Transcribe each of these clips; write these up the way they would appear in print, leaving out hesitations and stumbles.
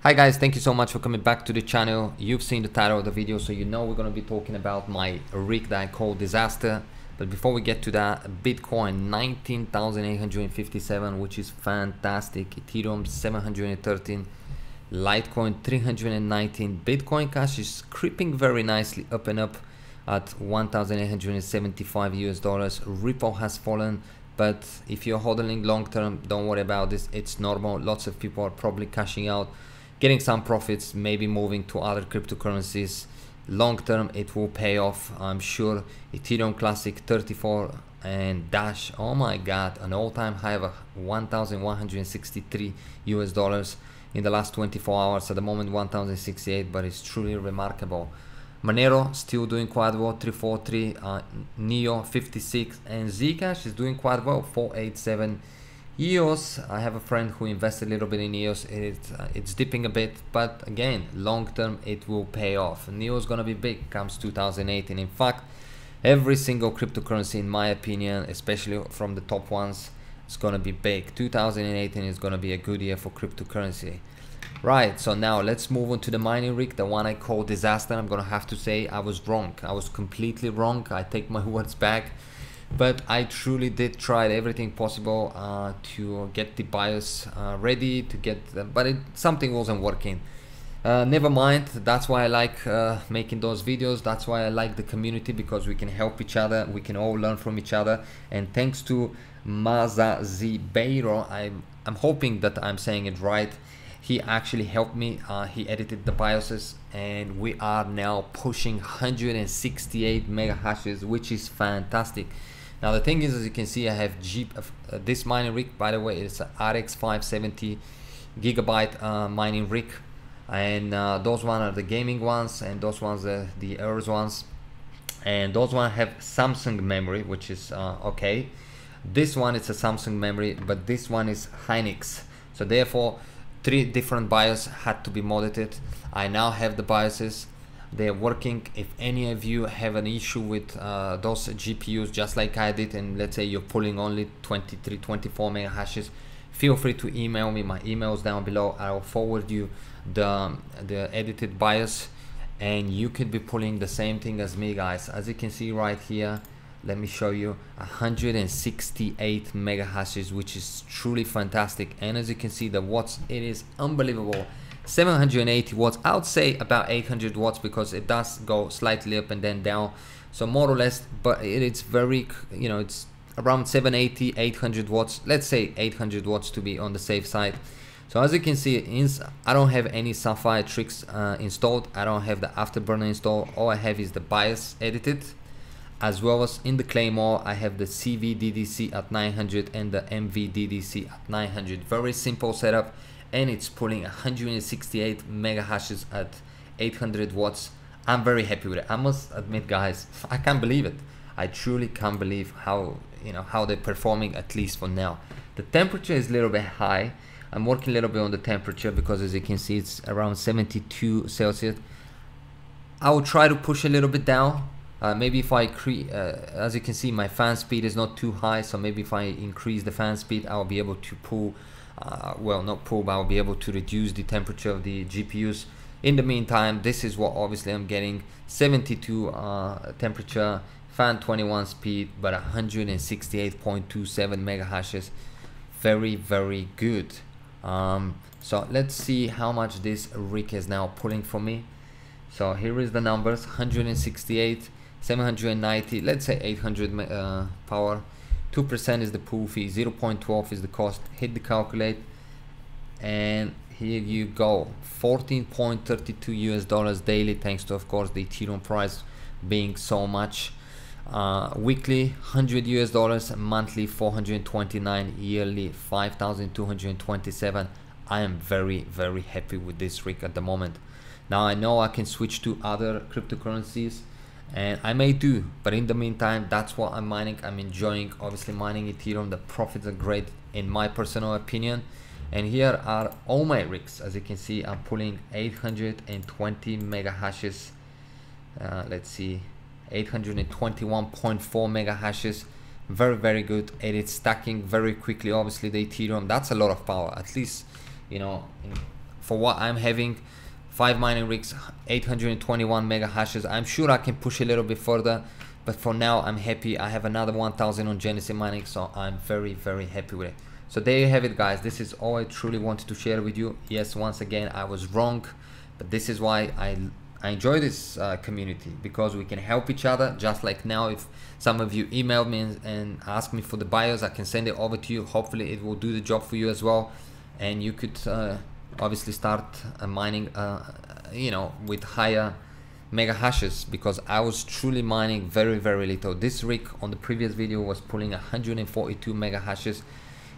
Hi guys, thank you so much for coming back to the channel. You've seen the title of the video, so you know we're going to be talking about my rig that I call Disaster. But before we get to that, Bitcoin 19,857, which is fantastic. Ethereum 713, Litecoin 319. Bitcoin Cash is creeping very nicely up and up at 1,875 US dollars. Ripple has fallen, but if you're hodling long term, don't worry about this. It's normal. Lots of people are probably cashing out, getting some profits, maybe moving to other cryptocurrencies. Long term it will pay off, I'm sure. Ethereum Classic 34 and Dash, oh my god, an all-time high of 1,163 US dollars in the last 24 hours. At the moment 1,068, but it's truly remarkable. Monero still doing quite well, 343, Neo 56, and Zcash is doing quite well, 487. EOS, I have a friend who invested a little bit in EOS. It's dipping a bit, but again, long term it will pay off. Neo is gonna be big comes 2018. In fact, every single cryptocurrency, in my opinion, especially from the top ones, is gonna be big. 2018 is gonna be a good year for cryptocurrency. Right, so now let's move on to the mining rig, the one I call Disaster. I'm gonna have to say I was wrong. I was completely wrong. I take my words back. But I truly did try everything possible to get the BIOS ready, to get them, but something wasn't working. Never mind, that's why I like making those videos. That's why I like the community, because we can help each other, we can all learn from each other. And thanks to MAZARIBEIRO, I'm hoping that I'm saying it right. He actually helped me. He edited the BIOSes, and we are now pushing 168 mega hashes, which is fantastic. Now the thing is, as you can see, I have this mining rig, by the way, it's an RX570 gigabyte mining rig, and those ones are the gaming ones, and those ones are the AORUS ones, and those ones have Samsung memory, which is okay. This one is a Samsung memory, but this one is Hynix, so therefore 3 different BIOS had to be modded. I now have the BIOSes. They're working. If any of you have an issue with those GPUs, just like I did, and let's say you're pulling only 23, 24 mega hashes, feel free to email me. My email is down below. I'll forward you the edited BIOS, and you could be pulling the same thing as me, guys. As you can see right here, let me show you, 168 mega hashes, which is truly fantastic. And as you can see, the watts, it is unbelievable. 780 watts, I would say about 800 watts, because it does go slightly up and then down, so more or less, but it's very, you know, it's around 780, 800 watts, let's say 800 watts to be on the safe side. So as you can see, I don't have any Sapphire tricks installed. I don't have the Afterburner installed. All I have is the BIOS edited, as well as in the Claymore I have the CV-DDC at 900 and the MV-DDC at 900. Very simple setup, and it's pulling 168 mega hashes at 800 watts. I'm very happy with it. I must admit, guys, I can't believe it. I truly can't believe how, you know, how they're performing, at least for now. The temperature is a little bit high. I'm working a little bit on the temperature, because as you can see, it's around 72 Celsius. I will try to push a little bit down. Maybe if I as you can see, my fan speed is not too high, so maybe if I increase the fan speed, I'll be able to pull, well, not pull, but I'll be able to reduce the temperature of the GPUs. In the meantime, this is what obviously I'm getting: 72 temperature, fan 21 speed, but 168.27 mega hashes. Very, very good. So let's see how much this rig is now pulling for me. So here is the numbers: 168, 790, let's say 800 power. 2% is the pool fee, 0.12 is the cost. Hit the calculate, and here you go, 14.32 US dollars daily, thanks to, of course, the Ethereum price being so much. Weekly 100 US dollars, monthly 429, yearly 5,227. I am very, very happy with this rig at the moment. Now I know I can switch to other cryptocurrencies, and I may do, but in the meantime, that's what I'm mining. I'm enjoying, obviously, mining Ethereum. The profits are great in my personal opinion. And here are all my rigs. As you can see, I'm pulling 820 mega hashes. Let's see, 821.4 mega hashes. Very, very good. And it's stacking very quickly. Obviously, the Ethereum, that's a lot of power. At least, you know, for what I'm having, 5 mining rigs, 821 mega hashes. I'm sure I can push a little bit further, but for now I'm happy. I have another 1000 on Genesis mining, so I'm very happy with it. So there you have it, guys. This is all I truly wanted to share with you. Yes, once again I was wrong, but this is why I enjoy this community, because we can help each other. Just like now, if some of you emailed me and asked me for the BIOS, I can send it over to you. Hopefully it will do the job for you as well, and you could obviously start mining you know, with higher mega hashes, because I was truly mining very little. This rig on the previous video was pulling 142 mega hashes.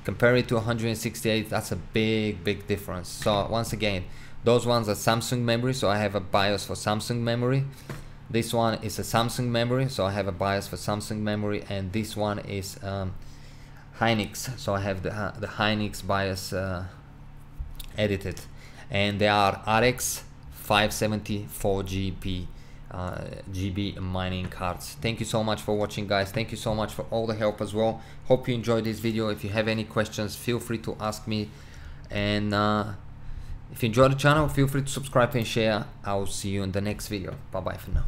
Compare it to 168, that's a big difference. So once again, those ones are Samsung memory, so I have a BIOS for Samsung memory. This one is a Samsung memory, so I have a BIOS for Samsung memory, and this one is Hynix, so I have the Hynix BIOS edited, and they are RX570 4GB mining cards. Thank you so much for watching, guys. Thank you so much for all the help as well. Hope you enjoyed this video. If you have any questions, feel free to ask me, and if you enjoyed the channel, feel free to subscribe and share. I will see you in the next video. Bye bye for now.